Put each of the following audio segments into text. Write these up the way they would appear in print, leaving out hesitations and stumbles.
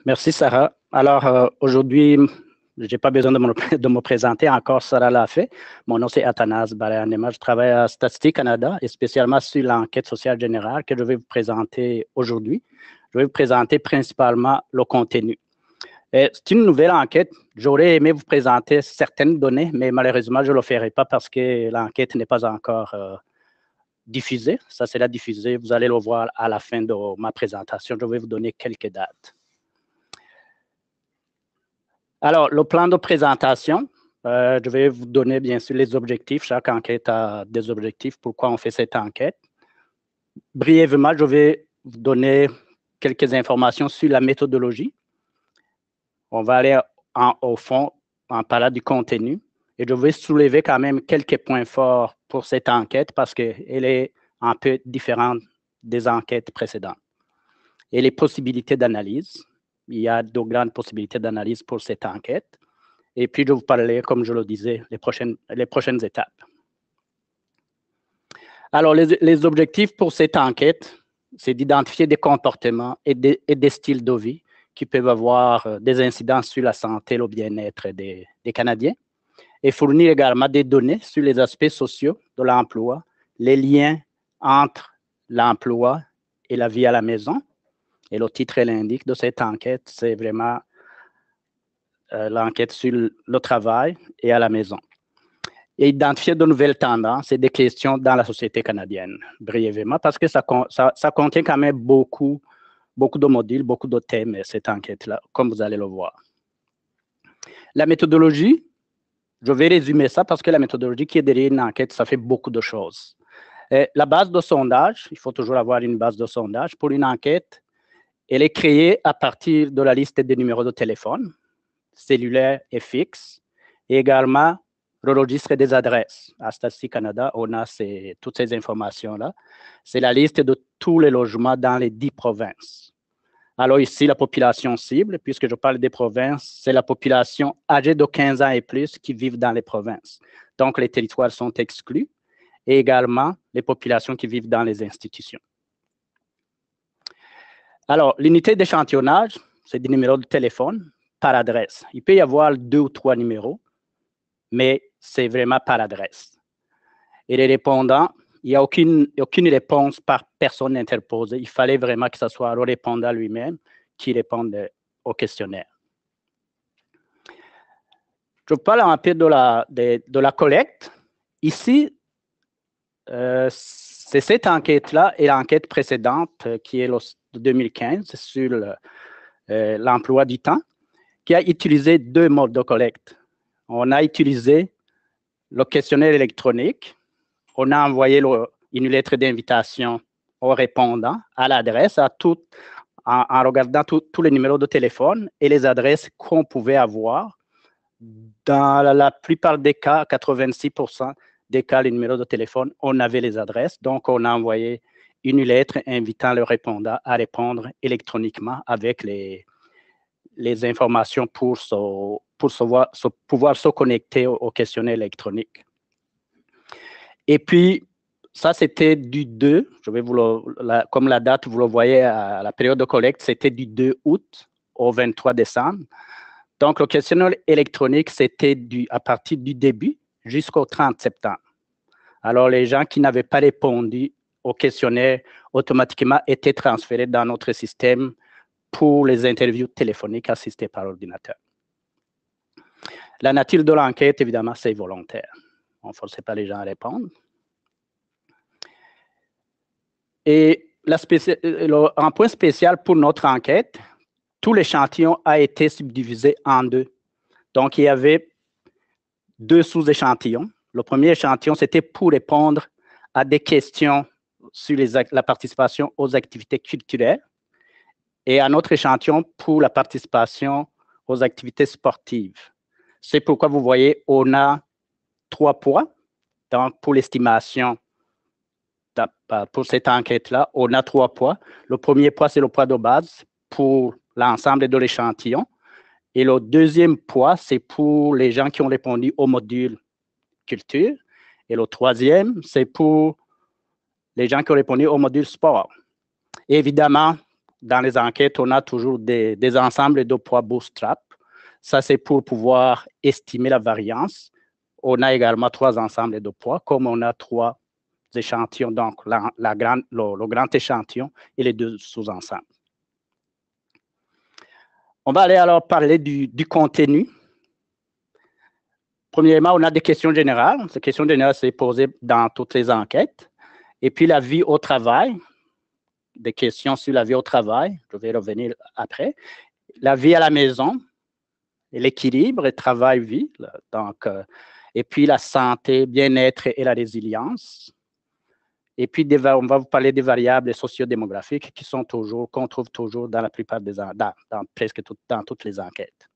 Merci Sarah. Alors aujourd'hui, je n'ai pas besoin de me présenter, encore Sarah l'a fait. Mon nom c'est Athanas Barayanema, je travaille à Statistique Canada et spécialement sur l'enquête sociale générale que je vais vous présenter aujourd'hui. Je vais vous présenter principalement le contenu. C'est une nouvelle enquête. J'aurais aimé vous présenter certaines données, mais malheureusement, je ne le ferai pas parce que l'enquête n'est pas encore diffusée. Ça sera diffusé, vous allez le voir à la fin de ma présentation. Je vais vous donner quelques dates. Alors, le plan de présentation, je vais vous donner bien sûr les objectifs. Chaque enquête a des objectifs. Pourquoi on fait cette enquête? Brièvement, je vais vous donner quelques informations sur la méthodologie. On va aller au fond en parlant du contenu. Et je vais soulever quand même quelques points forts pour cette enquête parce qu'elle est un peu différente des enquêtes précédentes. Et les possibilités d'analyse. Il y a de grandes possibilités d'analyse pour cette enquête. Et puis, je vous parlerai, comme je le disais, les prochaines étapes. Alors, les objectifs pour cette enquête, c'est d'identifier des comportements et des styles de vie qui peuvent avoir des incidences sur la santé et le bien-être des Canadiens et fournir également des données sur les aspects sociaux de l'emploi, les liens entre l'emploi et la vie à la maison. Et le titre l'indique de cette enquête, c'est vraiment l'enquête sur le travail et à la maison. Et identifier de nouvelles tendances et des questions dans la société canadienne, brièvement, parce que ça contient quand même beaucoup de modules, beaucoup de thèmes, cette enquête-là, comme vous allez le voir. La méthodologie, je vais résumer ça parce que la méthodologie qui est derrière une enquête, ça fait beaucoup de choses. Et la base de sondage, il faut toujours avoir une base de sondage pour une enquête. Elle est créée à partir de la liste des numéros de téléphone, cellulaire et fixe, et également le registre des adresses. À Statistique Canada, on a toutes ces informations-là. C'est la liste de tous les logements dans les 10 provinces. Alors ici, la population cible, puisque je parle des provinces, c'est la population âgée de 15 ans et plus qui vivent dans les provinces. Donc, les territoires sont exclus et également les populations qui vivent dans les institutions. Alors, l'unité d'échantillonnage, c'est des numéros de téléphone par adresse. Il peut y avoir 2 ou 3 numéros, mais c'est vraiment par adresse. Et les répondants, il n'y a aucune réponse par personne interposée. Il fallait vraiment que ce soit le répondant lui-même qui réponde au questionnaire. Je parle un peu de la collecte. Ici, c'est cette enquête-là et l'enquête précédente qui est de 2015 sur l'emploi du temps, qui a utilisé 2 modes de collecte. On a utilisé le questionnaire électronique. On a envoyé une lettre d'invitation au répondant à l'adresse, en regardant tous les numéros de téléphone et les adresses qu'on pouvait avoir. Dans la plupart des cas, 86% des cas, les numéros de téléphone, on avait les adresses. Donc, on a envoyé une lettre invitant le répondant à répondre électroniquement avec les informations pour pouvoir se connecter au questionnaire électronique. Et puis, ça, c'était du 2, comme la date, vous le voyez, à la période de collecte, c'était du 2 août au 23 décembre. Donc, le questionnaire électronique, c'était à partir du début jusqu'au 30 septembre. Alors, les gens qui n'avaient pas répondu au questionnaire, automatiquement, étaient transférés dans notre système pour les interviews téléphoniques assistées par ordinateur. La nature de l'enquête, évidemment, c'est volontaire. On ne forçait pas les gens à répondre. Et un point spécial pour notre enquête, tout l'échantillon a été subdivisé en 2. Donc, il y avait 2 sous-échantillons. Le premier échantillon, c'était pour répondre à des questions sur la participation aux activités culturelles et un autre échantillon pour la participation aux activités sportives. C'est pourquoi vous voyez, on a 3 poids. Donc, pour l'estimation, pour cette enquête-là, on a 3 poids. Le premier poids, c'est le poids de base pour l'ensemble de l'échantillon. Et le deuxième poids, c'est pour les gens qui ont répondu au module culture. Et le troisième, c'est pour les gens qui ont répondu au module sport. Et évidemment, dans les enquêtes, on a toujours des ensembles de poids bootstrap. Ça, c'est pour pouvoir estimer la variance. On a également 3 ensembles de poids, comme on a 3 échantillons, donc le grand échantillon et les 2 sous-ensembles. On va aller alors parler du contenu. Premièrement, on a des questions générales. Ces questions générales, c'est posé dans toutes les enquêtes. Et puis, la vie au travail, des questions sur la vie au travail, je vais revenir après. La vie à la maison, l'équilibre, travail-vie, donc, et puis la santé, bien-être et la résilience. Et puis, on va vous parler des variables sociodémographiques qui sont toujours, qu'on trouve toujours dans la plupart des, dans toutes les enquêtes.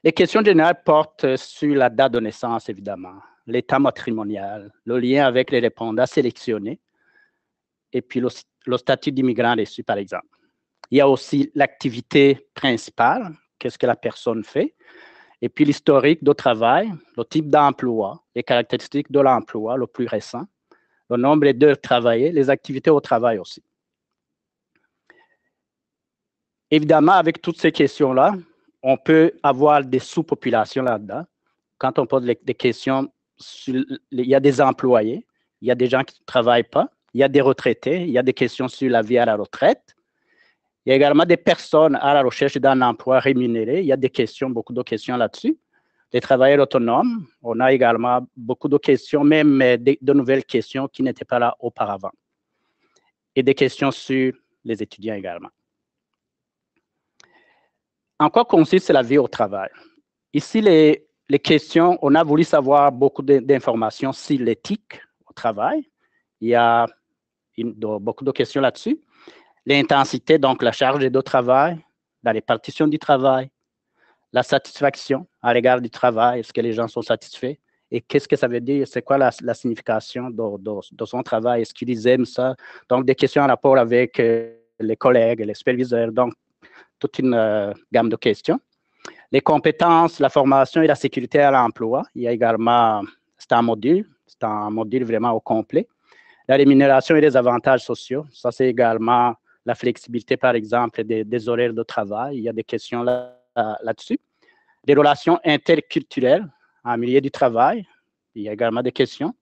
Les questions générales portent sur la date de naissance, évidemment, l'état matrimonial, le lien avec les répondants sélectionnés, et puis le statut d'immigrant reçu, par exemple. Il y a aussi l'activité principale, qu'est-ce que la personne fait, et puis l'historique de travail, le type d'emploi, les caractéristiques de l'emploi, le plus récent, le nombre d'heures travaillées, les activités au travail aussi. Évidemment, avec toutes ces questions-là, on peut avoir des sous-populations là-dedans. Quand on pose des questions, il y a des employés, il y a des gens qui ne travaillent pas, il y a des retraités, il y a des questions sur la vie à la retraite. Il y a également des personnes à la recherche d'un emploi rémunéré. Il y a des questions, beaucoup de questions là-dessus. Les travailleurs autonomes, on a également beaucoup de questions, même de nouvelles questions qui n'étaient pas là auparavant. Et des questions sur les étudiants également. En quoi consiste la vie au travail? Ici, les questions, on a voulu savoir beaucoup d'informations sur l'éthique au travail. Il y a beaucoup de questions là-dessus. L'intensité, donc la charge de travail, la répartition du travail, la satisfaction à l'égard du travail, est-ce que les gens sont satisfaits? Et qu'est-ce que ça veut dire? C'est quoi la signification de son travail? Est-ce qu'ils aiment ça? Donc, des questions en rapport avec les collègues, les superviseurs, donc toute une gamme de questions. Les compétences, la formation et la sécurité à l'emploi. Il y a également, c'est un module vraiment au complet. La rémunération et les avantages sociaux, ça c'est également la flexibilité, par exemple, des horaires de travail. Il y a des questions là-dessus. Des relations interculturelles en milieu du travail. Il y a également des questions.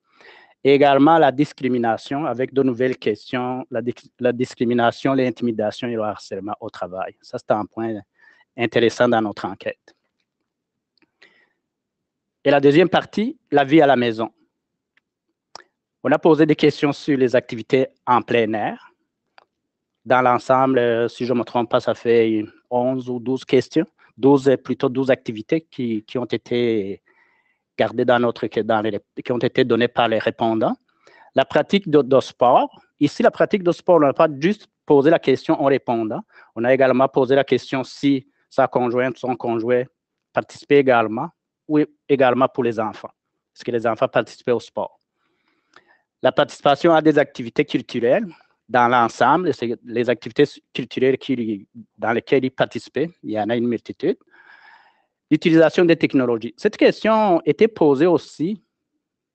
Et également la discrimination avec de nouvelles questions, la discrimination, l'intimidation et le harcèlement au travail. Ça, c'est un point intéressant dans notre enquête. Et la deuxième partie, la vie à la maison. On a posé des questions sur les activités en plein air. Dans l'ensemble, si je ne me trompe pas, ça fait 11 ou 12 questions, plutôt 12 activités qui ont été gardées qui ont été données par les répondants. La pratique de sport. Ici, la pratique de sport, on n'a pas juste posé la question en répondant. On a également posé la question si sa conjointe, son conjoint participait également, ou également pour les enfants. Est-ce que les enfants participaient au sport? La participation à des activités culturelles. Dans l'ensemble, les activités culturelles dans lesquelles ils participaient, il y en a une multitude. L'utilisation des technologies. Cette question était posée aussi,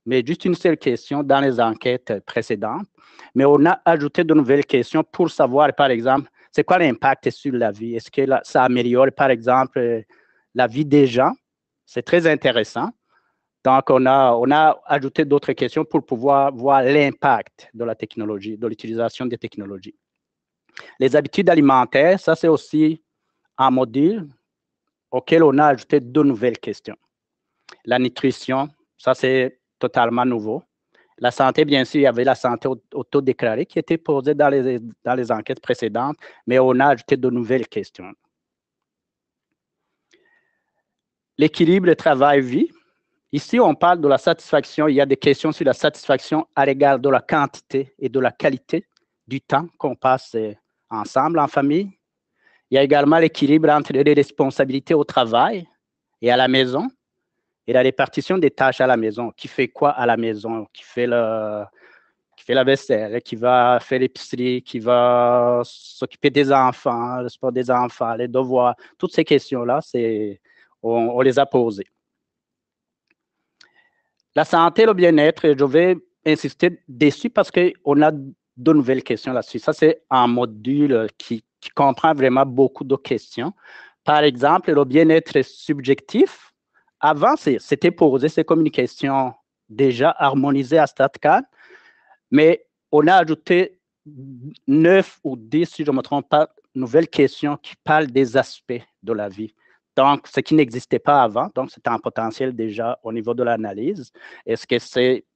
mais juste une seule question dans les enquêtes précédentes. Mais on a ajouté de nouvelles questions pour savoir, par exemple, c'est quoi l'impact sur la vie? Est-ce que ça améliore, par exemple, la vie des gens? C'est très intéressant. Donc, on a ajouté d'autres questions pour pouvoir voir l'impact de la technologie, de l'utilisation des technologies. Les habitudes alimentaires, ça c'est aussi un module auquel on a ajouté de nouvelles questions. La nutrition, ça c'est totalement nouveau. La santé, bien sûr, il y avait la santé autodéclarée qui était posée dans les enquêtes précédentes, mais on a ajouté de nouvelles questions. L'équilibre travail-vie. Ici, on parle de la satisfaction. Il y a des questions sur la satisfaction à l'égard de la quantité et de la qualité du temps qu'on passe ensemble en famille. Il y a également l'équilibre entre les responsabilités au travail et à la maison et la répartition des tâches à la maison. Qui fait quoi à la maison? Qui fait la vaisselle, qui va faire l'épicerie, qui va s'occuper des enfants, le sport des enfants, les devoirs. Toutes ces questions-là, on les a posées. La santé et le bien-être, je vais insister dessus parce qu'on a de nouvelles questions là-dessus. Ça, c'est un module qui comprend vraiment beaucoup de questions. Par exemple, le bien-être subjectif, avant, c'était posé, c'est comme une question déjà harmonisée à stade 4, mais on a ajouté 9 ou 10, si je ne me trompe pas, nouvelles questions qui parlent des aspects de la vie. Donc, ce qui n'existait pas avant, donc c'est un potentiel déjà au niveau de l'analyse. Est-ce que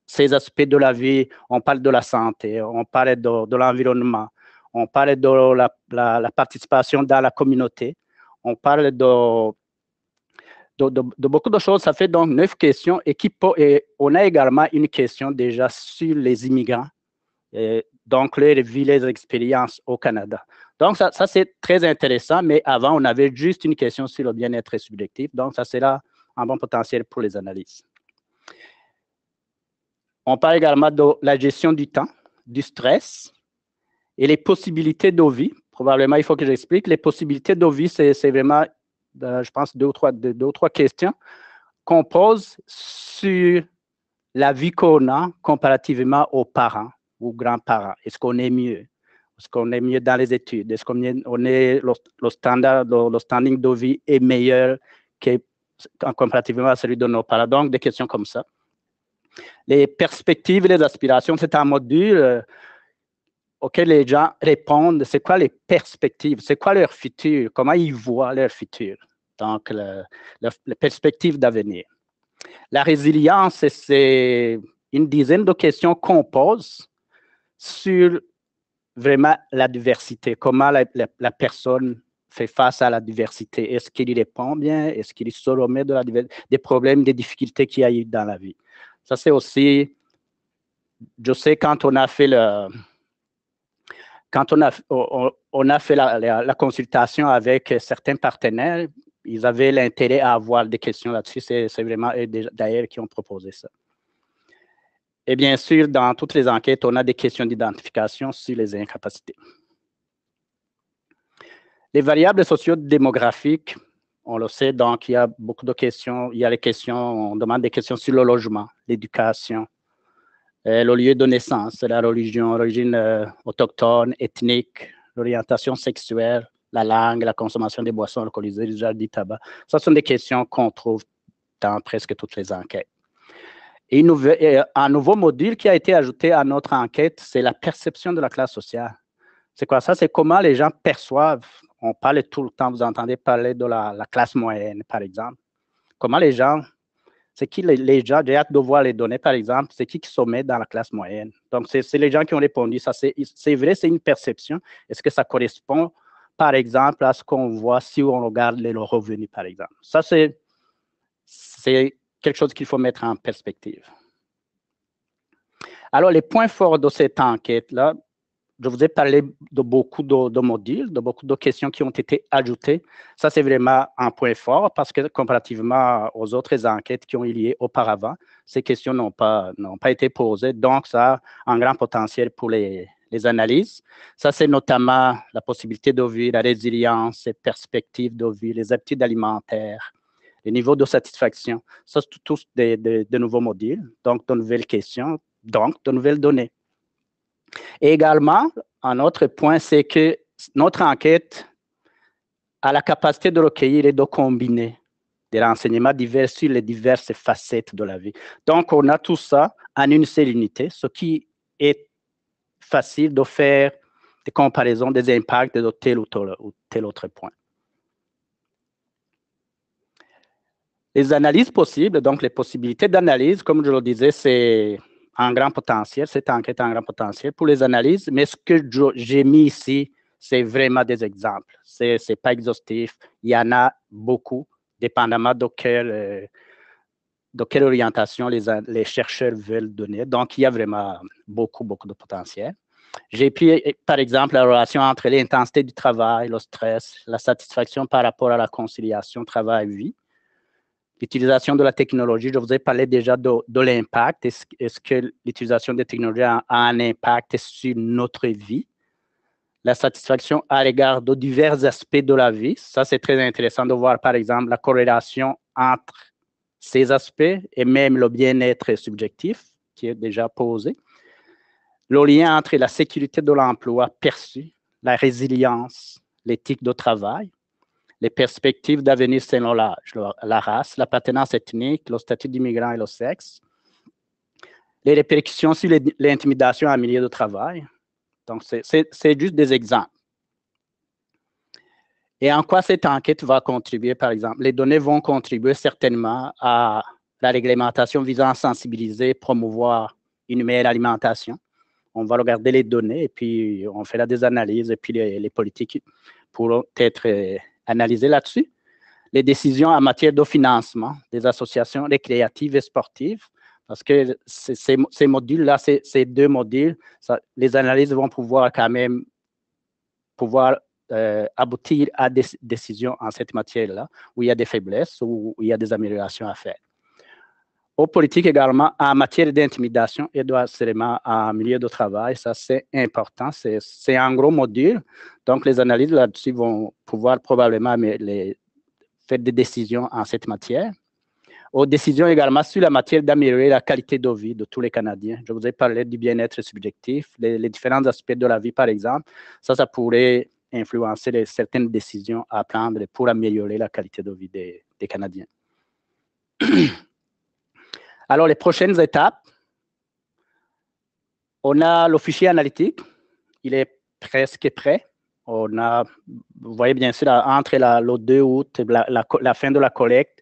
ces aspects de la vie, on parle de la santé, on parle de l'environnement, on parle de la participation dans la communauté, on parle de beaucoup de choses. Ça fait donc 9 questions et on a également une question déjà sur les immigrants. Donc, les vies, les expériences au Canada. Donc, ça c'est très intéressant, mais avant, on avait juste une question sur le bien-être subjectif. Donc, ça, c'est là un bon potentiel pour les analyses. On parle également de la gestion du temps, du stress et les possibilités de vie. Probablement, il faut que j'explique. Les possibilités de vie, c'est vraiment, je pense, deux ou trois questions qu'on pose sur la vie qu'on a comparativement aux parents ou grands-parents. Est-ce qu'on est mieux? Est-ce qu'on est mieux dans les études? Est-ce qu'on est le standing de vie est meilleur comparativement à celui de nos parents? Donc, des questions comme ça. Les perspectives et les aspirations, c'est un module auquel les gens répondent. C'est quoi les perspectives? C'est quoi leur futur? Comment ils voient leur futur? Donc, les perspectives d'avenir. La résilience, c'est une dizaine de questions qu'on pose sur vraiment la diversité, comment la personne fait face à la diversité. Est-ce qu'il y répond bien? Est-ce qu'il se remet des problèmes, des difficultés qu'il y a eu dans la vie? Ça, c'est aussi, je sais, quand on a fait la consultation avec certains partenaires, ils avaient l'intérêt à avoir des questions là-dessus. C'est vraiment eux d'ailleurs qui ont proposé ça. Et bien sûr, dans toutes les enquêtes, on a des questions d'identification sur les incapacités. Les variables sociodémographiques, on le sait, donc il y a beaucoup de questions. Il y a les questions, on demande des questions sur le logement, l'éducation, le lieu de naissance, la religion, l'origine autochtone, ethnique, l'orientation sexuelle, la langue, la consommation des boissons alcoolisées, l'usage du tabac. Ce sont des questions qu'on trouve dans presque toutes les enquêtes. Et un nouveau module qui a été ajouté à notre enquête, c'est la perception de la classe sociale. C'est quoi ça? C'est comment les gens perçoivent. On parle tout le temps, vous entendez parler de la classe moyenne, par exemple. Comment les gens, c'est qui les gens, j'ai hâte de voir les données, par exemple, c'est qui se met dans la classe moyenne. Donc, c'est les gens qui ont répondu. Ça, c'est vrai, c'est une perception. Est-ce que ça correspond, par exemple, à ce qu'on voit si on regarde les revenus, par exemple? Ça, c'est quelque chose qu'il faut mettre en perspective. Alors, les points forts de cette enquête-là, je vous ai parlé de beaucoup de modules, de beaucoup de questions qui ont été ajoutées. Ça, c'est vraiment un point fort parce que comparativement aux autres enquêtes qui ont eu lieu auparavant, ces questions n'ont pas été posées. Donc, ça a un grand potentiel pour les analyses. Ça, c'est notamment la possibilité de vie, la résilience, les perspectives de vie, les habitudes alimentaires, les niveaux de satisfaction. Ça, c'est tous de nouveaux modules, donc de nouvelles questions, donc de nouvelles données. Et également, un autre point, c'est que notre enquête a la capacité de recueillir et de combiner des renseignements divers sur les diverses facettes de la vie. Donc, on a tout ça en une seule unité, ce qui est facile de faire des comparaisons des impacts de tel ou tel autre point. Les analyses possibles, donc les possibilités d'analyse, comme je le disais, c'est un grand potentiel, cette enquête a un grand potentiel pour les analyses, mais ce que j'ai mis ici, c'est vraiment des exemples. Ce n'est pas exhaustif, il y en a beaucoup, dépendamment de quelle orientation les chercheurs veulent donner. Donc, il y a vraiment beaucoup de potentiel. J'ai pris, par exemple, la relation entre l'intensité du travail, le stress, la satisfaction par rapport à la conciliation travail-vie, l'utilisation de la technologie. Je vous ai parlé déjà de l'impact. Est-ce que l'utilisation des technologies a un impact sur notre vie? La satisfaction à l'égard de divers aspects de la vie. Ça, c'est très intéressant de voir, par exemple, la corrélation entre ces aspects et même le bien-être subjectif qui est déjà posé. le lien entre la sécurité de l'emploi perçue, la résilience, l'éthique de travail, les perspectives d'avenir selon l'âge, la race, l'appartenance ethnique, le statut d'immigrant et le sexe, les répercussions sur l'intimidation en milieu de travail. Donc, c'est juste des exemples. Et en quoi cette enquête va contribuer, par exemple? Les données vont contribuer certainement à la réglementation visant à sensibiliser, promouvoir une meilleure alimentation. On va regarder les données et puis on fera des analyses et puis les politiques pourront être analysées là-dessus. Les décisions en matière de financement des associations récréatives et sportives, parce que ces modules-là, ces deux modules, les analyses vont pouvoir quand même aboutir à des décisions en cette matière-là, où il y a des faiblesses, où il y a des améliorations à faire. Aux politiques également, en matière d'intimidation et de harcèlement en milieu de travail, ça c'est important, c'est un gros module, donc les analyses là-dessus vont pouvoir probablement faire des décisions en cette matière. Aux décisions également sur la matière d'améliorer la qualité de vie de tous les Canadiens. Je vous ai parlé du bien-être subjectif, les différents aspects de la vie, par exemple. Ça pourrait influencer certaines décisions à prendre pour améliorer la qualité de vie des Canadiens. Alors, les prochaines étapes, on a le fichier analytique. Il est presque prêt. On a, vous voyez bien sûr, entre le 2 août, la fin de la collecte,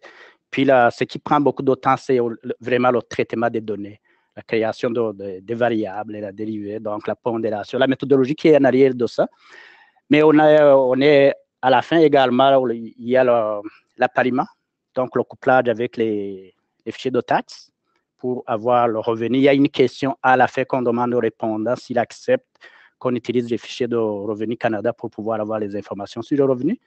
puis ce qui prend beaucoup de temps, c'est vraiment le traitement des données, la création des variables, la dérivée, donc la pondération, la méthodologie qui est en arrière de ça. Mais on est à la fin également, il y a l'appariement, donc le couplage avec les fichiers de taxes pour avoir le revenu. Il y a une question à la fin qu'on demande au répondant s'il accepte qu'on utilise les fichiers de Revenu Canada pour pouvoir avoir les informations sur le revenu.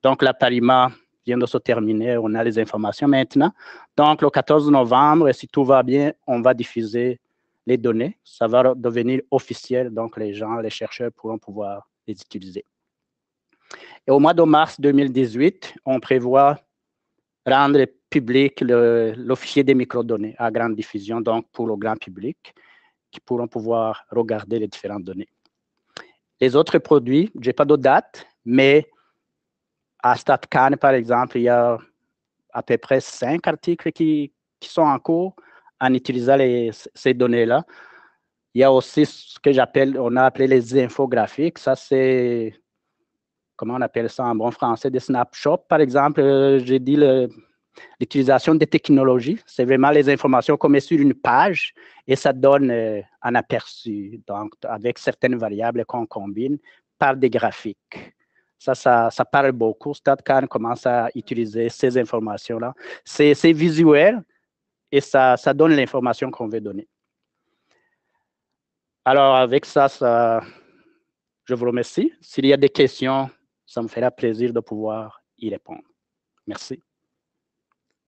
Donc, l'appariement vient de se terminer, on a les informations maintenant. Donc, le 14 novembre, si tout va bien, on va diffuser les données. Ça va devenir officiel, donc les chercheurs pourront pouvoir les utiliser. Et au mois de mars 2018, on prévoit rendre public le fichier des microdonnées à grande diffusion, donc pour le grand public, qui pourront pouvoir regarder les différentes données. Les autres produits, je n'ai pas de date, mais à StatCan, par exemple, il y a à peu près 5 articles qui sont en cours en utilisant ces données-là. Il y a aussi ce que on a appelé les infographiques. Ça, c'est, comment on appelle ça en bon français, des snapshots, par exemple. J'ai dit l'utilisation des technologies. C'est vraiment les informations qu'on met sur une page et ça donne un aperçu, donc avec certaines variables qu'on combine par des graphiques. Ça parle beaucoup. StatCan commence à utiliser ces informations-là. C'est visuel et ça donne l'information qu'on veut donner. Alors, avec ça, je vous remercie. S'il y a des questions, ça me fera plaisir de pouvoir y répondre. Merci.